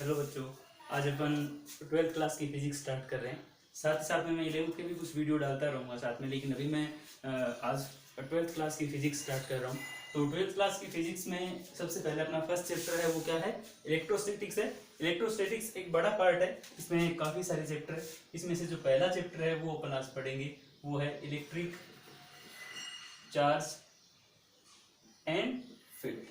Hello बच्चों, आज अपन 12th class की फिजिक्स स्टार्ट कर रहे हैं। साथ ही साथ में मैं 11th के भी कुछ वीडियो डालता रहूँगा साथ में, लेकिन अभी मैं आज 12th क्लास की फिजिक्स स्टार्ट कर रहा हूँ। तो 12th क्लास की फिजिक्स में सबसे पहले अपना फर्स्ट चैप्टर है, वो क्या है? इलेक्ट्रोस्टैटिक्स है। इलेक्ट्रोस्टैटिक्स एक बड़ा पार्ट है, इसमें काफ़ी सारे चैप्टर है। इसमें से जो पहला चैप्टर है वो अपन आज पढ़ेंगे, वो है इलेक्ट्रिक चार्ज एंड फील्ड।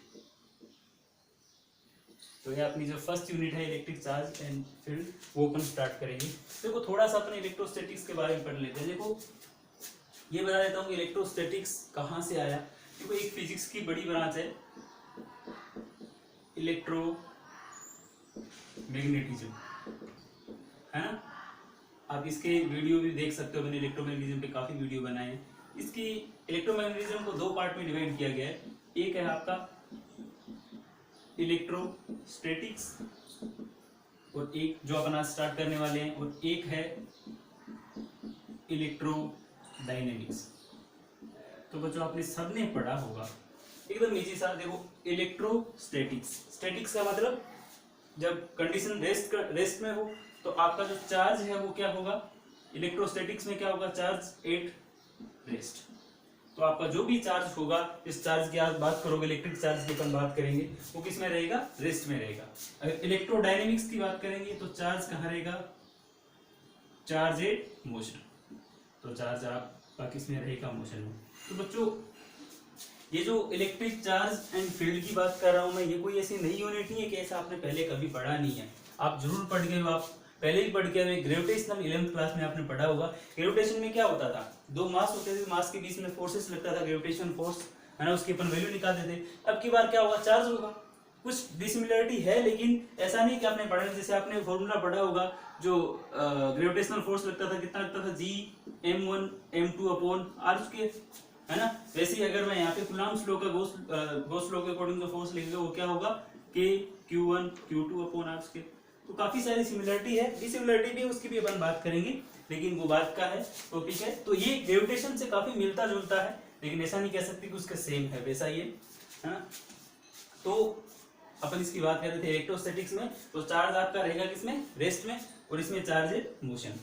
तो ये अपनी जो फर्स्ट यूनिट है इलेक्ट्रिक चार्ज एंड फील्ड, वो अपन स्टार्ट करेंगे। देखो थोड़ा सा अपने इलेक्ट्रोस्टैटिक्स के बारे में पढ़ लेते हैं। देखो ये बता देता हूँ कि इलेक्ट्रोस्टैटिक्स कहाँ से आया। देखो एक फिजिक्स की बड़ी ब्रांच है इलेक्ट्रो मैग्नेटिज्म, है ना। आप इसके वीडियो भी देख सकते हो, मैंने इलेक्ट्रोमैग्नेटिज्म पे काफ़ी वीडियो बनाए हैं। इसकी इलेक्ट्रोमैग्नेटिज्म को दो पार्ट में डिवाइड किया गया है। एक है आपका इलेक्ट्रोस्टैटिक्स और एक जो अपन आज स्टार्ट करने वाले हैं, और एक है इलेक्ट्रोडायनेमिक्स। तो बच्चों आपने सबने पढ़ा होगा, एकदम इजी सा। देखो इलेक्ट्रोस्टैटिक्स, स्टैटिक्स का मतलब जब कंडीशन रेस्ट में हो तो आपका जो चार्ज है वो क्या होगा। इलेक्ट्रोस्टैटिक्स में क्या होगा? Charge at rest. तो आपका जो भी चार्ज होगा, इस चार्ज की आप बात करोगे, इलेक्ट्रिक चार्ज की अपन बात करेंगे, वो किस में रहेगा? रेस्ट में रहेगा। अगर इलेक्ट्रोडायनेमिक्स की बात करेंगे तो चार्ज कहाँ रहेगा? Charge at motion. तो चार्ज आपका किस में रहेगा? मोशन में। तो बच्चों ये जो इलेक्ट्रिक चार्ज एंड फील्ड की बात कर रहा हूं मैं, ये कोई ऐसी नई यूनिट नहीं है कि ऐसा आपने पहले कभी पढ़ा नहीं है। आप जरूर पढ़ गए हो, आप पहले ही पढ़ के हुए। ग्रेविटेशनल 11th क्लास में आपने पढ़ा होगा। ग्रेविटेशन में क्या होता था? दो मास होते थे, मास के बीच में फोर्सेस लगता था, ग्रेविटेशन फोर्स, है ना। उसकी अपन वैल्यू निकालते थे। अब की बार क्या होगा? चार्ज होगा। कुछ डिसिमिलरिटी है, लेकिन ऐसा नहीं कि आपने पढ़ा। जैसे आपने फॉर्मूला पढ़ा होगा, जो ग्रेविटेशनल फोर्स लगता था, कितना लगता था? G m1 m2 upon R square, है ना। वैसे ही अगर मैं यहाँ पे कूलम्ब्स लॉ का गॉस लॉ के अकॉर्डिंग जो फोर्स लिखेगा वो क्या होगा? K Q1 Q2 upon R square. तो काफी सारी सिमिलरिटी है, डिसिमिलरिटी भी, उसकी भी अपन बात करेंगे, लेकिन वो बात का है, टॉपिक है। तो ये ग्रेविटेशन से काफी मिलता जुलता है, लेकिन ऐसा नहीं कह सकते कि उसके सेम है, वैसा ये, है ना। तो अपन इसकी बात कर रहे थे इलेक्ट्रोस्टैटिक्स में। तो चार्ज आपका रहेगा किसमें? रेस्ट में, और इसमें चार्ज है मोशन।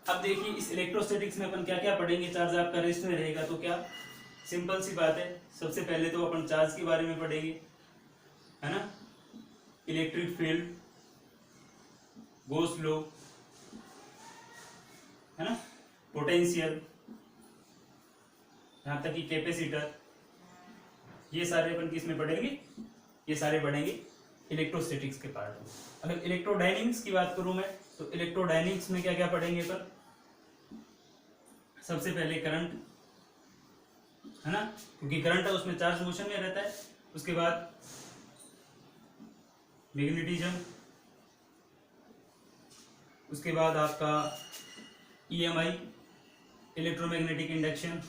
अब देखिए इस इलेक्ट्रोस्टैटिक्स में अपन क्या क्या पढ़ेंगे। चार्ज आपका रेस्ट में रहेगा तो क्या, सिंपल सी बात है। सबसे पहले तो अपन चार्ज के बारे में पढ़ेंगे, है ना। इलेक्ट्रिक फील्ड, गॉस लॉ, है ना, पोटेंशियल, यहां तक कि कैपेसिटर, ये सारे अपन किस में पढ़ेंगे? ये सारे पढ़ेंगे इलेक्ट्रोस्टैटिक्स के पार्ट में। अगर इलेक्ट्रोडायनेमिक्स की बात करूं मैं, तो इलेक्ट्रोडायनेमिक्स में क्या क्या पढ़ेंगे अपन? सबसे पहले करंट, है ना, क्योंकि करंट है उसमें चार्ज मोशन में रहता है। उसके बाद मैग्नेटिज्म, उसके बाद आपका EMI, electromagnetic induction,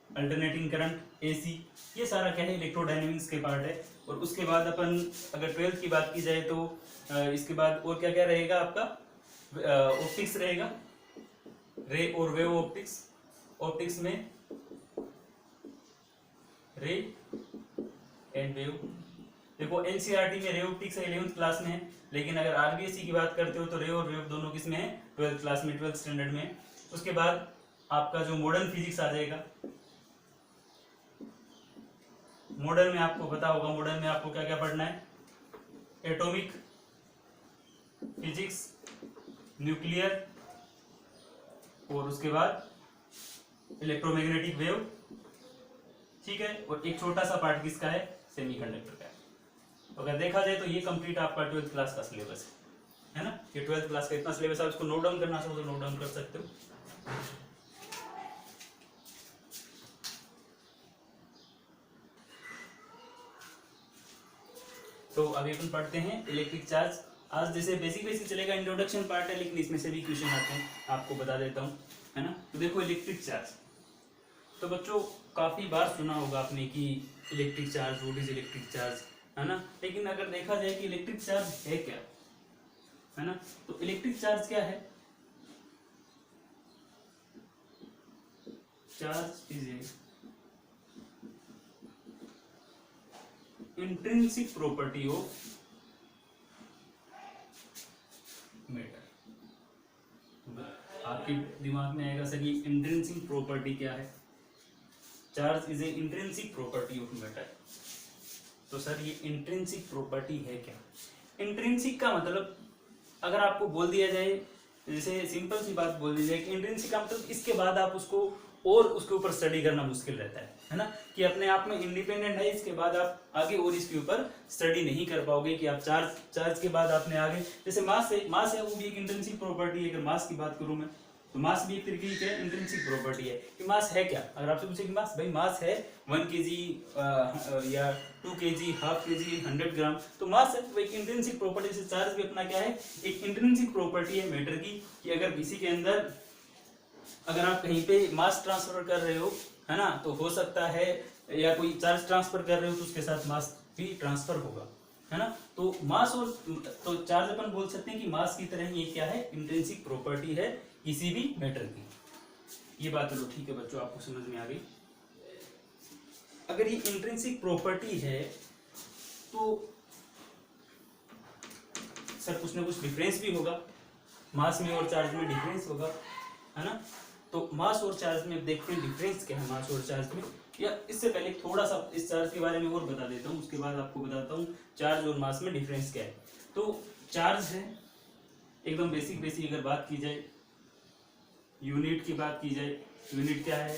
alternating current, AC, ये सारा क्या है? इलेक्ट्रोडायनेमिक्स के पार्ट है। और उसके बाद अपन अगर 12th की बात की जाए तो इसके बाद और क्या क्या रहेगा आपका? ऑप्टिक्स रहेगा, रे और वेव ऑप्टिक्स। ऑप्टिक्स में रे एंड वेव। देखो NCERT में रे ऑप्टिक्स 11th क्लास में है, लेकिन अगर RBSE की बात करते हो तो रे और वेव दोनों किस में है? 12th क्लास में, 12th स्टैंडर्ड में। उसके बाद आपका जो मॉडर्न फिजिक्स आ जाएगा। मॉडर्न में आपको पता होगा, मॉडर्न में आपको क्या क्या पढ़ना है? एटॉमिक फिजिक्स, न्यूक्लियर, और उसके बाद इलेक्ट्रोमैग्नेटिक वेव, ठीक है। और एक छोटा सा पार्ट किसका है? सेमीकंडक्टर का। तो अगर देखा जाए तो ये कंप्लीट आपका 12th क्लास का सिलेबस है ना। ये 12th क्लास का इतना सिलेबस है। उसको नोट डाउन करना चाहो तो नोट डाउन कर सकते हो। तो अभी अपन पढ़ते हैं इलेक्ट्रिक चार्ज। आज जैसे बेसिक चलेगा, इंट्रोडक्शन पार्ट है, लेकिन इसमें से भी क्वेश्चन आते हैं, आपको बता देता हूँ, है ना। तो देखो इलेक्ट्रिक चार्ज, तो बच्चों काफी बार सुना होगा आपने कि electric charge, what is electric charge, है ना। लेकिन अगर देखा जाए कि इलेक्ट्रिक चार्ज है क्या, है ना। तो इलेक्ट्रिक चार्ज क्या है? Charge is a intrinsic property of आपके दिमाग में आएगा सर ये इंट्रिंसिक प्रॉपर्टी क्या है? Charge is a intrinsic property of matter. तो सर ये इंट्रिंसिक प्रॉपर्टी है क्या? इंट्रिंसिक का मतलब अगर आपको बोल दिया जाए, जैसे सिंपल सी बात बोल दी जाए कि इंट्रिंसिक का मतलब इसके बाद आप उसको और उसके ऊपर स्टडी करना मुश्किल रहता है ना, कि अपने आप में इंडिपेंडेंट है, इसके बाद आप आगे और इसके ऊपर स्टडी नहीं कर पाओगे कि आप चार्ज के बाद आपने आगे, जैसे मास है वो भी एक इंट्रिंसिक प्रॉपर्टी है। अगर मास की बात करूं मैं तो मास भी एक तरीके की इंट्रिंसिक प्रॉपर्टी है कि मास है क्या। अगर आपसे पूछे कि मास है 1 kg या 2 kg, हाफ kg, 100 ग्राम, तो मास है वो एक इंट्रिंसिक प्रॉपर्टी से। चार्ज भी अपना क्या है, एक इंट्रिंसिक प्रॉपर्टी है मैटर की, कि अगर किसी के अंदर अगर आप कहीं पे मास ट्रांसफर कर रहे हो, है ना, तो हो सकता है, या कोई चार्ज ट्रांसफर कर रहे हो तो उसके साथ मास भी ट्रांसफर होगा, है ना। तो मास और तो चार्ज अपन बोल सकते हैं कि मास की तरह ये क्या है, इंट्रिंसिक प्रॉपर्टी है किसी भी मैटर की। ये बात चलो ठीक है बच्चों, आपको समझ में आ गई। अगर ये इंट्रिंसिक प्रॉपर्टी है तो सर कुछ ना कुछ डिफरेंस भी होगा, मास में और चार्ज में डिफरेंस होगा, है ना। तो मास और चार्ज में देखते हैं डिफरेंस क्या है मास और चार्ज में। या इससे पहले थोड़ा सा इस चार्ज के बारे में और बता देता हूँ, उसके बाद आपको बताता हूँ चार्ज और मास में डिफरेंस क्या है। तो चार्ज है एकदम बेसिक अगर बात की जाए, यूनिट की बात की जाए, यूनिट क्या है,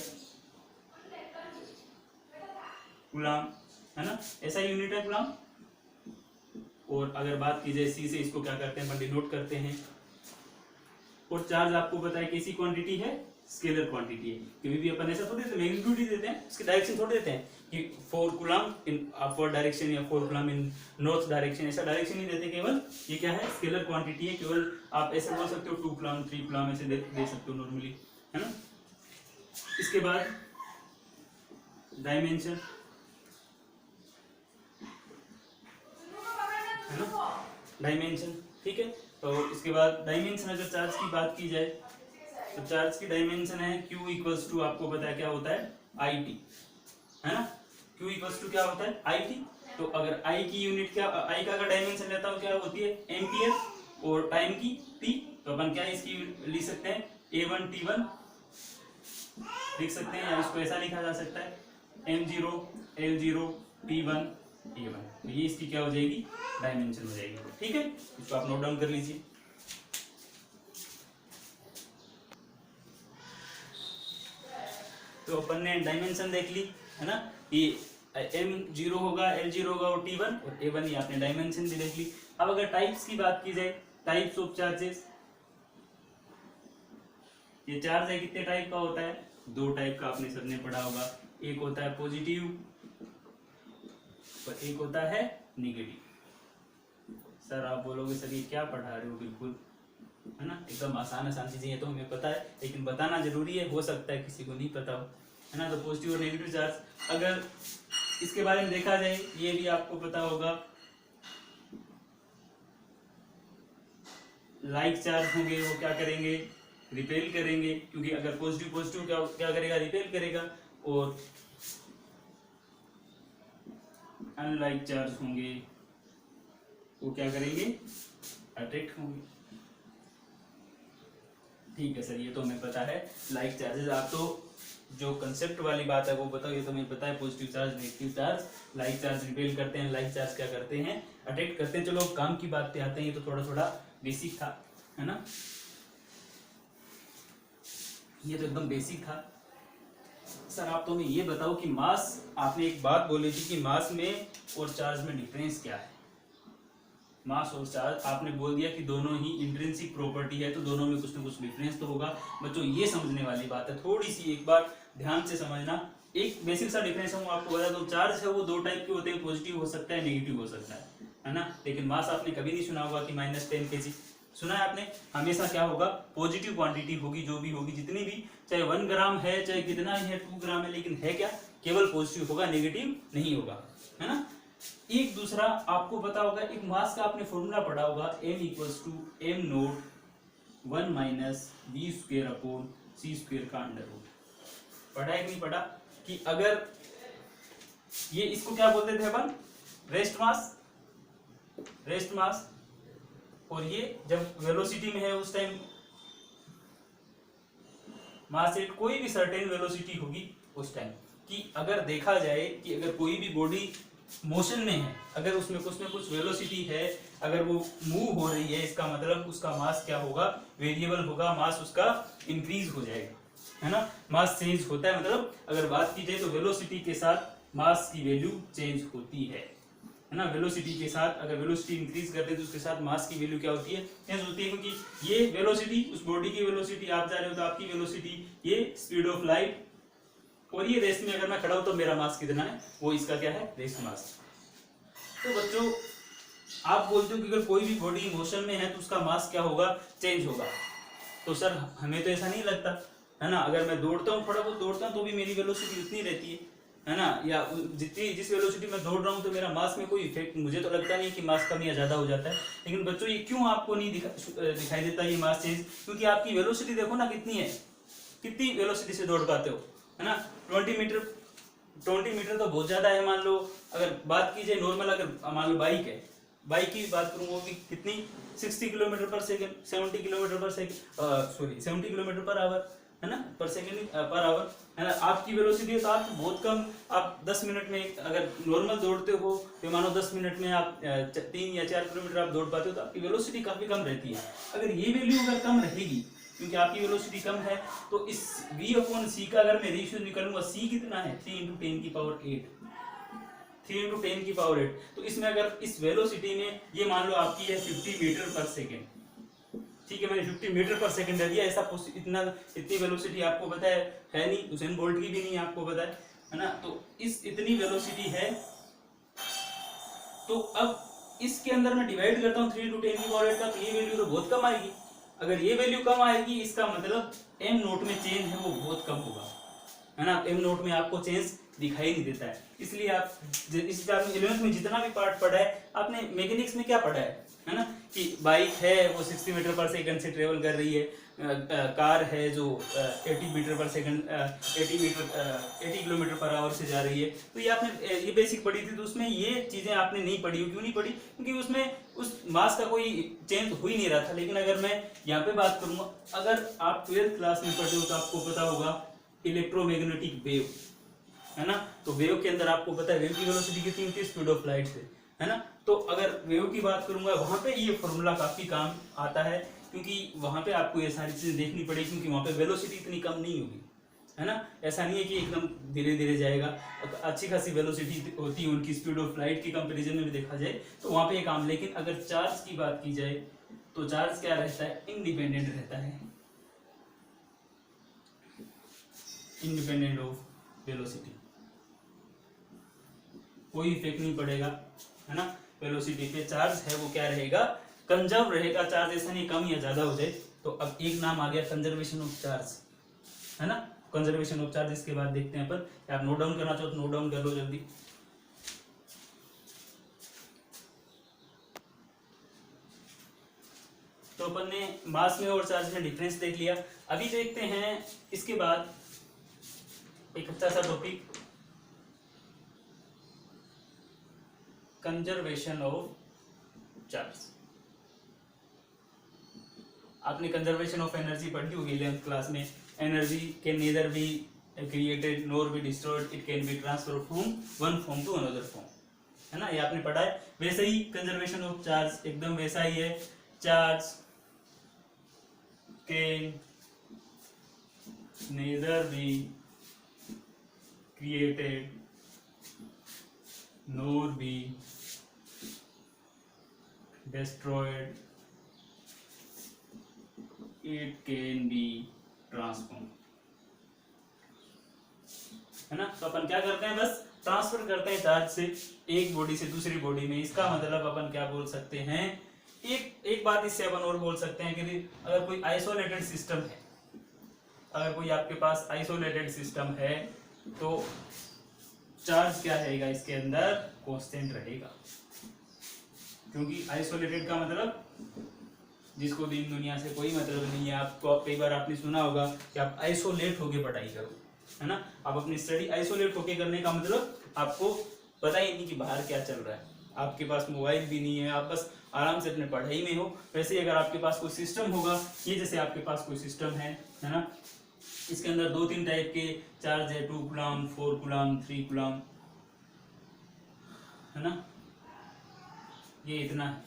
कूलम, है ना, ऐसा यूनिट है कूलम। और अगर बात की जाए सी से, इसको क्या करते हैं, डिनोट करते हैं। और चार्ज आपको पता है कैसी क्वांटिटी है, स्केलर क्वांटिटी है। कभी भी अपन ऐसा थोड़ी देते हैं, मैग्नीट्यूड ही देते हैं, उसकी डायरेक्शन थोड़ी देते हैं कि 4 कूलम इन अपवर्ड डायरेक्शन या 4 कूलम इन नॉर्थ डायरेक्शन, ऐसा डायरेक्शन नहीं देते। केवल ये क्या है, स्केलर क्वांटिटी है। केवल आप ऐसे बोल सकते हो 2 कूलम 3 कूलम ऐसे दे सकते हो नॉर्मली, है ना। इसके बाद डायमेंशन, है ना, डायमेंशन, ठीक है। तो इसके बाद डायमेंशन, अगर चार्ज की बात की जाए तो चार्ज की डायमेंशन है Q इक्वल्स टू, आपको पता है क्या होता है, IT, है ना। Q इक्वल्स टू क्या होता है, IT। तो अगर I की यूनिट क्या, I का अगर डायमेंशन लेता हूँ क्या होती है, एम्पियर, और टाइम की T, तो अपन क्या इसकी लिख सकते हैं, A1 T1 लिख सकते हैं, या इसको ऐसा लिखा जा सकता है M0 L0 T1 T1। तो ये इसकी क्या हो जाएगी, डायमेंशन हो जाएगी, ठीक है। इसको आप नोट डाउन कर लीजिए। तो अपन ने डायमेंशन देख ली, है ना, ये M0 होगा, L0 होगा और T1 और A1, ये आपने डायमेंशन भी देख ली। अब अगर टाइप्स की बात की जाए, टाइप्स ऑफ चार्जेस, ये चार्ज है कितने टाइप का होता है, 2 टाइप का आपने सबने पढ़ा होगा। एक होता है पॉजिटिव और एक होता है निगेटिव। सर आप बोलोगे सर ये क्या पढ़ा रहे हो, बिल्कुल, है ना, एकदम आसान चीजें ये तो हमें पता है, लेकिन बताना जरूरी है, हो सकता है किसी को नहीं पता हो, है ना। तो पॉजिटिव और नेगेटिव चार्ज, अगर इसके बारे में देखा जाए, ये भी आपको पता होगा, लाइक चार्ज होंगे वो क्या करेंगे, रिपेल करेंगे, क्योंकि अगर पॉजिटिव क्या करेगा, रिपेल करेगा। और अनलाइक चार्ज होंगे वो क्या करेंगे, अट्रैक्ट होंगे। ठीक है सर, ये तो हमें पता है लाइक चार्जेस। आप तो जो कंसेप्ट वाली बात है वो बताओ, ये तो हमें पता है, positive charge, negative charge, like charge repel करते हैं, लाइक चार्ज क्या करते हैं, अट्रैक्ट करते हैं। चलो काम की बात पे आते हैं, ये तो थोड़ा बेसिक था, है ना, ये तो एकदम बेसिक था। सर आप तो हमें ये बताओ कि मास, आपने एक बात बोली थी कि मास में और चार्ज में डिफरेंस क्या है। मास और चार्ज आपने बोल दिया कि दोनों ही इंट्रिंसिक प्रॉपर्टी है, तो दोनों में कुछ ना कुछ डिफरेंस तो होगा। बच्चों ये समझने वाली बात है, थोड़ी सी एक बार ध्यान से समझना। एक बेसिक सा डिफरेंस हम आपको बता दूं, चार्ज है वो 2 टाइप के होते हैं, पॉजिटिव हो सकता है, नेगेटिव हो सकता है ना। लेकिन मास आपने कभी नहीं सुना होगा कि -10 kg, सुना है आपने, हमेशा क्या होगा, पॉजिटिव क्वांटिटी होगी, जो भी होगी, जितनी भी, चाहे 1 ग्राम है, चाहे कितना ही है, 2 ग्राम है, लेकिन है क्या, केवल पॉजिटिव होगा, नेगेटिव नहीं होगा, है ना। एक दूसरा आपको पता होगा, एक मास का आपने फॉर्मूला पढ़ा होगा, m equals to m naught 1 minus v square upon c square का अंडर रूट। पढ़ा है कि नहीं पढ़ा, कि अगर ये, इसको क्या बोलते थे अपन, रेस्ट मास, और ये जब वेलोसिटी में है उस टाइम मास एट कोई भी सर्टेन वेलोसिटी होगी उस टाइम, कि अगर देखा जाए कि अगर कोई भी बॉडी मोशन में है, अगर उसमें कुछ ना कुछ वेलोसिटी है, अगर वो मूव हो रही है, इसका मतलब उसका मास क्या होगा, वेरिएबल होगा, मास उसका इंक्रीज हो जाएगा, है ना। मास चेंज होता है, मतलब अगर बात की जाए तो वेलोसिटी के साथ मास की वैल्यू चेंज होती है ना। वेलोसिटी के साथ अगर वेलोसिटी इंक्रीज करते हैं तो उसके साथ मास की वैल्यू क्या होती है, चेंज होती है, क्योंकि ये वेलोसिटी उस बॉडी की वेलोसिटी, आप जा रहे हो तो आपकी वेलोसिटी, ये स्पीड ऑफ लाइट, और ये रेस में अगर मैं खड़ा हूं तो मेरा मास कितना है, वो इसका क्या है, रेस मास। तो बच्चों आप बोलते हो कि अगर कोई भी बॉडी मोशन में है तो उसका मास क्या होगा, चेंज होगा। तो सर हमें तो ऐसा नहीं लगता, है ना। अगर मैं दौड़ता हूँ, थोड़ा बहुत दौड़ता हूँ तो भी मेरी वेलोसिटी उतनी रहती है ना, या जितनी जिस वेलोसिटी में दौड़ रहा हूँ तो मेरा मास में कोई इफेक्ट मुझे तो लगता नहीं कि मास कम या ज्यादा हो जाता है। लेकिन बच्चों ये क्यों आपको नहीं दिखाई देता ये मास चेंज, क्योंकि आपकी वेलोसिटी देखो ना कितनी है, कितनी वेलोसिटी से दौड़ पाते हो, है ना। 20 मीटर तो बहुत ज्यादा है। मान लो अगर बात की जाए नॉर्मल, अगर मान लो बाइक है, बाइक की बात करूँ वो भी कितनी 60 किलोमीटर पर सेकंड, 70 किलोमीटर पर second, sorry 70 kilometre per hour, है ना, पर सेकंड पर आवर, है ना। आपकी वेलोसिटी है तो आप बहुत कम, आप 10 मिनट में अगर नॉर्मल दौड़ते हो तो मानो 10 मिनट में आप 3 या 4 किलोमीटर आप दौड़ पाते हो, तो आपकी वेलोसिटी काफी कम रहती है। अगर ये वैल्यू अगर कम रहेगी, क्योंकि आपकी वेलोसिटी कम है, तो इस v/c का अगर मैं रेशियो निकालूंगा, c कितना है 3 × 10 की पावर 8, 3 × 10 की पावर 8, तो इसमें अगर इस वेलोसिटी में ये मान लो आपकी है 50 मीटर पर सेकेंड, ठीक है, मैंने 50 मीटर पर सेकेंड दे दिया, ऐसा इतनी वेलोसिटी आपको पता है नहीं, उसेन बोल्ट की भी नहीं आपको पता है ना। तो इस इतनी वेलोसिटी है, तो अब इसके अंदर मैं डिवाइड करता हूँ 3 × 10 की पावर 8 का, तो ये वैल्यू तो बहुत कम आएगी। अगर ये वैल्यू कम आएगी, इसका मतलब m नोट में चेंज है वो बहुत कम होगा, है ना। m नोट में आपको चेंज दिखाई नहीं देता है। इसलिए आप इस आपने 11th में जितना भी पार्ट पढ़ा है, आपने मैकेनिक्स में क्या पढ़ा है ना, कि बाइक है वो 60 मीटर पर सेकंड से ट्रेवल कर रही है, कार है जो 80 मीटर पर सेकंड 80 किलोमीटर पर आवर से जा रही है। तो ये आपने ये बेसिक पढ़ी थी, तो उसमें ये चीजें आपने नहीं पढ़ी। क्यों नहीं पढ़ी, क्योंकि उसमें उस मास का कोई चेंज हो ही नहीं रहा था। लेकिन अगर मैं यहाँ पे बात करूंगा, अगर आप 12th क्लास में पढ़े हो तो आपको पता होगा इलेक्ट्रोमैग्नेटिक वेव, है ना। तो वेव के अंदर आपको पता है वेव की वेलोसिटी कितनी होती है, स्पीड ऑफ लाइट से, है ना। तो अगर वेव की बात करूंगा, वहां पे ये फॉर्मूला काफी काम आता है, क्योंकि वहां पे आपको ये सारी चीजें देखनी पड़ेगी, क्योंकि वहां पे वेलोसिटी इतनी कम नहीं होगी, है ना। ऐसा नहीं है कि एकदम धीरे धीरे जाएगा, अच्छी खासी वेलोसिटी होती है उनकी, स्पीड ऑफ लाइट की कंपैरिजन में भी देखा जाए तो वहां पे ये काम। लेकिन अगर चार्ज की बात की जाए तो चार्ज क्या रहता है, इंडिपेंडेंट रहता है, इंडिपेंडेंट ऑफ वेलोसिटी, कोई इफेक्ट नहीं पड़ेगा, है ना। वेलोसिटी पे चार्ज है वो क्या रहेगा, कंजर्व रहेगा। चार्ज ऐसा नहीं कम या ज्यादा हो जाए। तो अब एक नाम आ गया कंजर्वेशन ऑफ चार्ज, है ना, कंजर्वेशन ऑफ चार्ज। इसके बाद देखते हैं अपन, आप नोट डाउन करना चाहो तो नोट डाउन कर लो जल्दी। तो अपन ने मास में और चार्ज में डिफरेंस देख लिया। अभी देखते हैं इसके बाद एक अच्छा सा टॉपिक, कंजर्वेशन ऑफ चार्ज। आपने कंजर्वेशन ऑफ एनर्जी पढ़ी होगी 11th क्लास में। Energy can neither be created nor be destroyed, it can be transfer from one form to another form, है ना, ये आपने पढ़ा है। वैसे ही कंजर्वेशन ऑफ चार्ज एकदम वैसा ही है। Charge can neither be created nor be destroyed, it can be transformed, है ना। तो अपन क्या करते हैं, बस ट्रांसफर करते हैं चार्ज से एक बॉडी से दूसरी बॉडी में। इसका मतलब अपन क्या बोल सकते हैं, एक बात इससे अपन और बोल सकते हैं कि अगर कोई आइसोलेटेड सिस्टम है, अगर कोई आपके पास आइसोलेटेड सिस्टम है तो चार्ज क्या रहेगा, इसके अंदर कांस्टेंट रहेगा। क्योंकि आइसोलेटेड का मतलब जिसको दिन दुनिया से कोई मतलब नहीं है। आपको कई बार आपने सुना होगा कि आप आइसोलेट होके पढ़ाई करो, है ना। आप अपनी स्टडी आइसोलेट होके करने का मतलब आपको पता ही नहीं कि बाहर क्या चल रहा है, आपके पास मोबाइल भी नहीं है, आप बस आराम से अपने पढ़ाई में हो। वैसे ही अगर आपके पास कोई सिस्टम होगा, ये जैसे आपके पास कोई सिस्टम है ना, इसके अंदर 2-3 टाइप के चार्ज है, 2 कूलम, 4 कूलम, 3 कूलम, है ना, ये इतना है,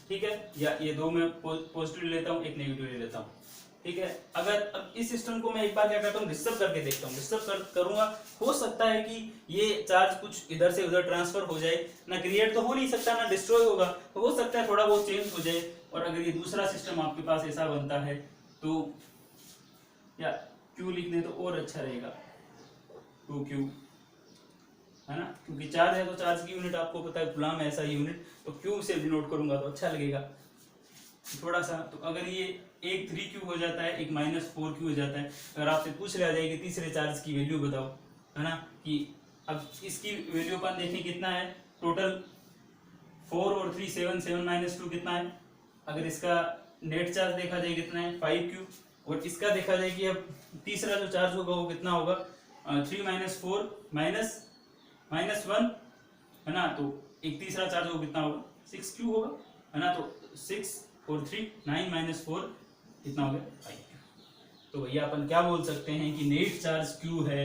ठीक है। या ये दो मैं पॉजिटिव ले लेता हूँ, एक नेगेटिव ले लेता हूँ, ठीक है। अगर अब इस सिस्टम को मैं एक बार क्या करता हूँ, डिस्टर्ब करके देखता हूँ, डिस्टर्ब करूंगा, हो सकता है कि ये चार्ज कुछ इधर से उधर ट्रांसफर हो जाए, ना क्रिएट तो हो नहीं सकता, ना डिस्ट्रॉय होगा, तो हो सकता है थोड़ा बहुत चेंज हो जाए। और अगर ये दूसरा सिस्टम आपके पास ऐसा बनता है तो या क्यू लिख दें तो और अच्छा रहेगा, 2Q, है ना, क्योंकि चार्ज है तो चार्ज की यूनिट आपको पता है, गुलाम ऐसा यूनिट, तो क्यू से डिनोट करूंगा तो अच्छा लगेगा थोड़ा सा। तो अगर ये एक 3Q हो जाता है, एक -4Q हो जाता है, अगर आपसे पूछ लिया जाए कि तीसरे चार्ज की वैल्यू बताओ, है ना, कि अब इसकी वैल्यू अपन देखें कितना है, टोटल 4 और 3 7 7 -2 कितना है। अगर इसका नेट चार्ज देखा जाए कितना है, 5Q, और इसका देखा जाए कि अब तीसरा जो चार्ज होगा वो कितना होगा, 3 - 4 -1, है ना, तो एक तीसरा चार्ज होगा कितना होगा, 6Q होगा, है ना, तो 6 और 3 9 - 4 कितना हो गया, 5Q। तो भैया अपन क्या बोल सकते हैं कि नेट चार्ज Q है,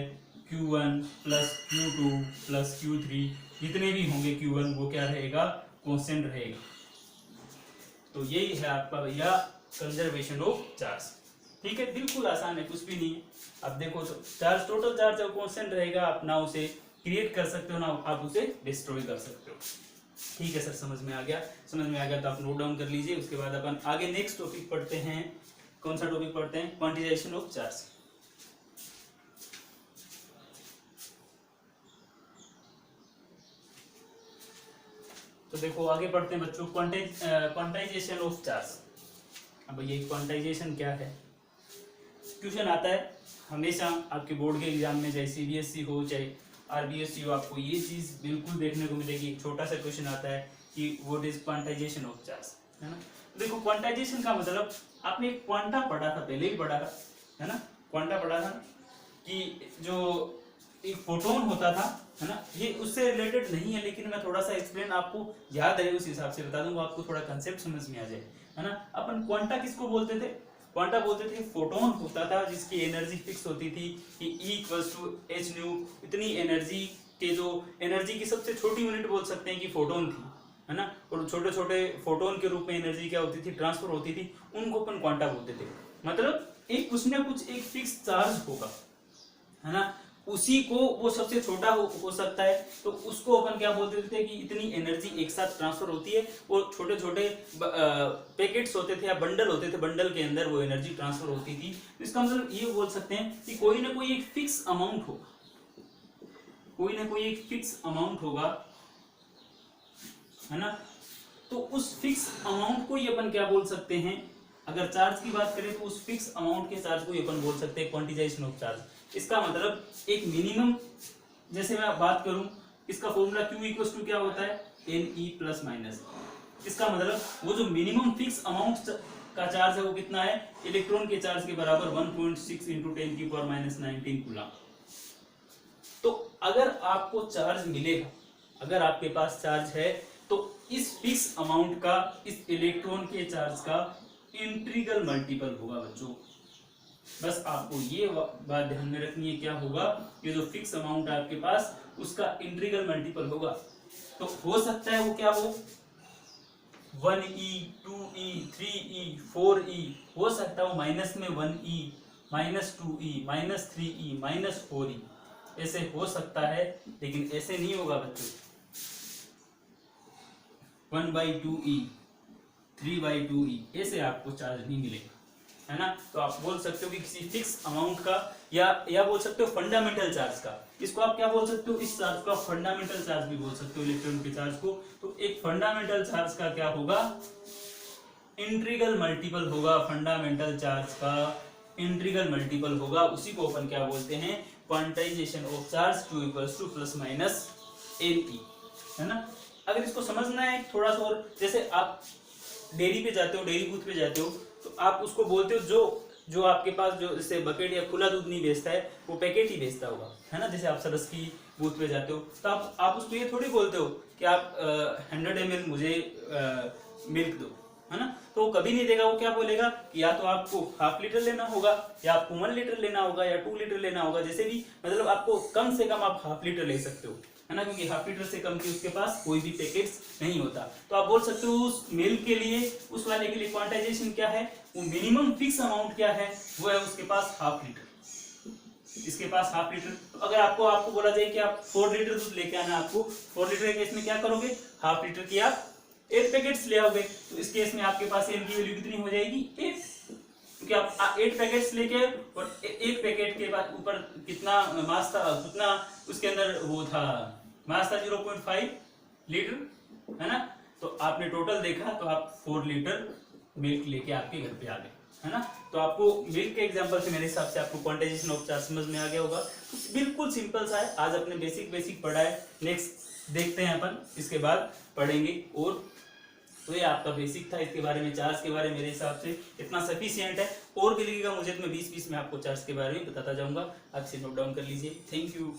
Q1 + Q2 + Q3, जितने भी होंगे Q1 वो क्या रहेगा, कांस्टेंट रहेगा। तो यही है आपका भैया कंजर्वेशन ऑफ चार्ज, ठीक है, बिल्कुल आसान है, कुछ भी नहीं है। अब देखो तो चार्ज, टोटल चार्ज जब कांस्टेंट रहेगा, आप ना उसे क्रिएट कर सकते हो, ना आप उसे डिस्ट्रॉय कर सकते हो। ठीक है सर, समझ में आ गया, समझ में आ गया तो आप नोट डाउन कर लीजिए। उसके बाद अपन आगे नेक्स्ट टॉपिक पढ़ते हैं। कौन सा टॉपिक पढ़ते हैं, क्वांटिजाइजेशन ऑफ चार्ज। तो देखो आगे पढ़ते हैं बच्चों, क्वांटाइजेशन ऑफ चार्ज। अब ये क्वांटाइजेशन क्या है, क्वेश्चन आता है हमेशा आपके बोर्ड के एग्जाम में, चाहे CBSE हो चाहे RBSE हो, आपको ये चीज बिल्कुल देखने को मिलेगी। एक छोटा सा क्वेश्चन आता है कि what is quantization of charge, है ना। देखो क्वांटाइजेशन का मतलब, आपने एक क्वांटा पढ़ा था, पहले ही पढ़ा था, है ना, क्वांटा पढ़ा था कि जो एक फोटोन होता था, है ना, ये उससे रिलेटेड नहीं है, लेकिन मैं थोड़ा सा एक्सप्लेन आपको याद है उस हिसाब से बता दूंगा, आपको थोड़ा कंसेप्ट समझ में आ जाए, है ना। अपन क्वांटा किसको बोलते थे, क्वांटा बोलते थे फोटोन होता था जिसकी एनर्जी फिक्स होती थी कि E = hν, इतनी एनर्जी के, जो एनर्जी की सबसे छोटी यूनिट बोल सकते हैं कि फोटोन थी, है ना, और छोटे छोटे फोटोन के रूप में एनर्जी क्या होती थी, ट्रांसफर होती थी, उनको अपन क्वांटा बोलते थे। मतलब एक कुछ ना कुछ एक फिक्स चार्ज होगा, है ना, उसी को वो सबसे छोटा हो सकता है, तो उसको अपन क्या बोलते थे कि इतनी एनर्जी एक साथ ट्रांसफर होती है, और छोटे छोटे पैकेट्स होते थे या बंडल होते थे, बंडल के अंदर वो एनर्जी ट्रांसफर होती थी। तो इसका मतलब ये बोल सकते हैं कि कोई ना कोई एक फिक्स अमाउंट होगा, कोई ना कोई एक फिक्स अमाउंट होगा, है ना। तो उस फिक्स अमाउंट को ही अपन क्या बोल सकते हैं, अगर चार्ज की बात करें तो उस फिक्स अमाउंट के चार्ज को ही अपन बोल सकते हैं क्वांटिजाइजेशन ऑफ चार्ज। इसका मतलब एक मिनिमम, जैसे मैं बात करूं, इसका फॉर्मूला Q = क्या होता है, Ne +। इसका मतलब वो जो मिनिमम फिक्स अमाउंट का चार्ज है वो कितना है, इलेक्ट्रॉन के चार्ज के बराबर 1.6 × 10⁻⁹ कूलम। तो अगर आपको चार्ज मिलेगा, अगर आपके पास चार्ज है, तो इस फिक्स अमाउंट का इस इलेक्ट्रॉन के चार्ज का इंटीग्रल मल्टीपल होगा बच्चों। बस आपको ये बात ध्यान में रखनी है, क्या होगा, ये जो फिक्स अमाउंट है आपके पास, उसका इंटीग्रल मल्टीपल होगा। तो हो सकता है वो क्या हो, 1e 2e 3e 4e, हो सकता है वो माइनस में 1e -2e -3e -4e, ऐसे हो सकता है, लेकिन ऐसे नहीं होगा बच्चों। 1/2e 3/2e ऐसे आपको चार्ज नहीं मिलेगा, है ना। तो आप बोल सकते हो कि किसी फिक्स अमाउंट का, या बोल सकते हो फंडामेंटल चार्ज का, इसको आप क्या बोल सकते हो, इस चार्ज को फंडामेंटल चार्ज भी बोल सकते हो, इलेक्ट्रॉन के चार्ज को। तो एक फंडामेंटल चार्ज का क्या होगा, इंटीग्रल मल्टीपल होगा, फंडामेंटल चार्ज का इंटीग्रल मल्टीपल होगा, उसी को अपन क्या बोलते हैं, quantization of charge Q = ±Ne, है ना। अगर इसको समझना है थोड़ा सा और, जैसे आप डेयरी पे जाते हो, डेयरी बूथ पे जाते हो, तो आप उसको बोलते हो, जो आपके पास जो जैसे बकेट या खुला दूध नहीं बेचता है, वो पैकेट ही बेचता होगा, है ना। जैसे आप सरस की बूथ पे जाते हो, तो आप उसको ये थोड़ी बोलते हो कि आप 100 ml मुझे मिल्क दो, है ना। तो वो कभी नहीं देगा, वो क्या बोलेगा कि या तो आपको हाफ लीटर लेना होगा, या आपको 1 लीटर लेना होगा, या 2 लीटर लेना होगा, जैसे भी, मतलब आपको कम से कम आप हाफ लीटर ले सकते हो, है ना, क्योंकि हाफ लीटर से कम की उसके पास कोई भी पैकेट्स नहीं होता। तो आप बोल सकते हो उस मिल्क के लिए, उस वाले के लिए क्वांटाइजेशन क्या है, वो मिनिमम फिक्स अमाउंट क्या है, वो है उसके पास हाफ लीटर, इसके पास हाफ लीटर। तो अगर आपको बोला जाए कि आप 4 लीटर दूध लेके आना, आपको 4 लीटर के केस में क्या करोगे, हाफ लीटर की आप 8 पैकेट्स ले आओगे। तो इस केस में आपके पास एन की वैल्यू कितनी हो जाएगी, 8, क्योंकि आप 8 पैकेट्स लेके, और एक पैकेट के बाद ऊपर कितना मास था, कितना उसके अंदर वो था, मास था 0.5 लीटर, है ना। तो आपने टोटल देखा तो आप 4 लीटर मिल्क लेके आपके घर पे आ गए, है ना। तो आपको मिल्क के एग्जांपल से मेरे हिसाब से आपको क्वांटाइजेशन ऑफ चार्ज समझ में आ गया होगा। तो बिल्कुल सिंपल सा है, आज अपने बेसिक पढ़ा है, नेक्स्ट देखते हैं अपन, इसके बाद पढ़ेंगे। और तो ये आपका बेसिक था, इसके बारे में, चार्ज के बारे में मेरे हिसाब से इतना सफिशिएंट है। और भी लगेगा मुझे तो मैं 20-20 में आपको चार्ज के बारे में बताता जाऊंगा, आप इसे नोट डाउन कर लीजिए। Thank you.